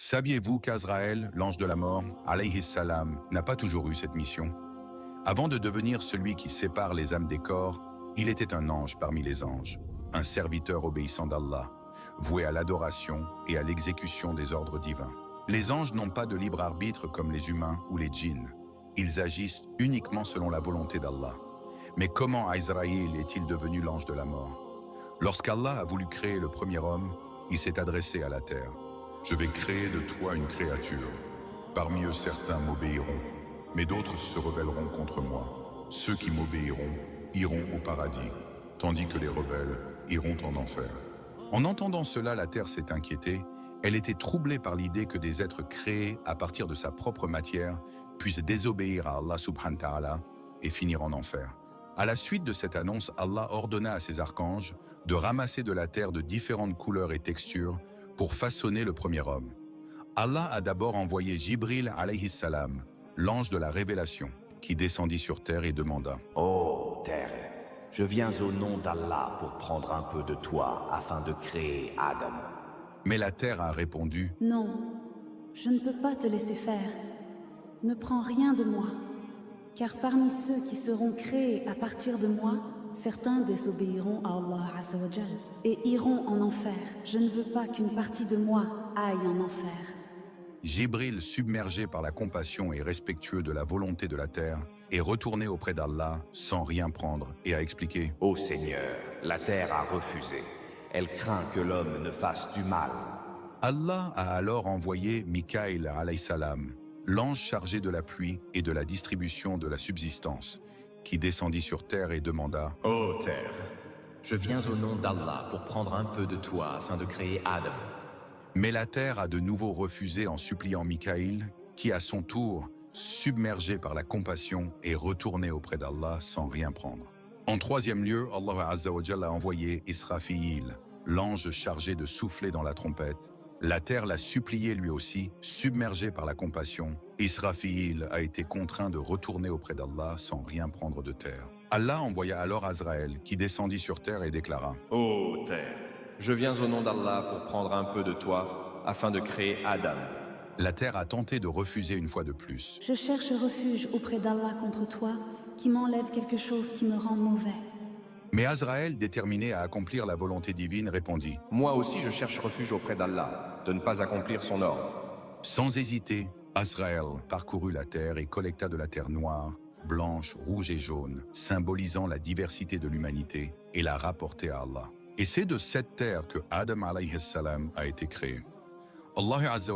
Saviez-vous qu'Azraël, l'ange de la mort, alayhi salam, n'a pas toujours eu cette mission? Avant de devenir celui qui sépare les âmes des corps, il était un ange parmi les anges, un serviteur obéissant d'Allah, voué à l'adoration et à l'exécution des ordres divins. Les anges n'ont pas de libre arbitre comme les humains ou les djinns. Ils agissent uniquement selon la volonté d'Allah. Mais comment Azraïl est-il devenu l'ange de la mort? Lorsqu'Allah a voulu créer le premier homme, il s'est adressé à la terre. Je vais créer de toi une créature. Parmi eux, certains m'obéiront, mais d'autres se rebelleront contre moi. Ceux qui m'obéiront iront au paradis, tandis que les rebelles iront en enfer. En entendant cela, la terre s'est inquiétée. Elle était troublée par l'idée que des êtres créés à partir de sa propre matière puissent désobéir à Allah subhanahu wa ta'ala et finir en enfer. À la suite de cette annonce, Allah ordonna à ses archanges de ramasser de la terre de différentes couleurs et textures pour façonner le premier homme. Allah a d'abord envoyé Jibril alayhi salam, l'ange de la révélation, qui descendit sur terre et demanda « Ô terre, je viens au nom d'Allah pour prendre un peu de toi afin de créer Adam. » Mais la terre a répondu « Non, je ne peux pas te laisser faire. Ne prends rien de moi, car parmi ceux qui seront créés à partir de moi, certains désobéiront à Allah Azza wa Jal et iront en enfer. Je ne veux pas qu'une partie de moi aille en enfer. » Jibril, submergé par la compassion et respectueux de la volonté de la terre, est retourné auprès d'Allah sans rien prendre et a expliqué « Ô Seigneur, la terre a refusé. Elle craint que l'homme ne fasse du mal. » Allah a alors envoyé Mikaïl alayhi salam, l'ange chargé de la pluie et de la distribution de la subsistance, qui descendit sur terre et demanda « Ô terre, je viens au nom d'Allah pour prendre un peu de toi afin de créer Adam. » Mais la terre a de nouveau refusé en suppliant Mikaïl, qui à son tour, submergé par la compassion, est retourné auprès d'Allah sans rien prendre. En troisième lieu, Allah Azza wa Jalla a envoyé Israfil, l'ange chargé de souffler dans la trompette. La terre l'a supplié lui aussi, submergé par la compassion. Israfil a été contraint de retourner auprès d'Allah sans rien prendre de terre. Allah envoya alors Azraël, qui descendit sur terre et déclara « Ô terre, je viens au nom d'Allah pour prendre un peu de toi afin de créer Adam. » La terre a tenté de refuser une fois de plus. « Je cherche refuge auprès d'Allah contre toi, qui m'enlève quelque chose qui me rend mauvais. » Mais Azraël, déterminé à accomplir la volonté divine, répondit « Moi aussi je cherche refuge auprès d'Allah, de ne pas accomplir son ordre. » Sans hésiter, Azraël parcourut la terre et collecta de la terre noire, blanche, rouge et jaune, symbolisant la diversité de l'humanité, et la rapporta à Allah. Et c'est de cette terre que Adam alayhi salam a été créé. Allah Azza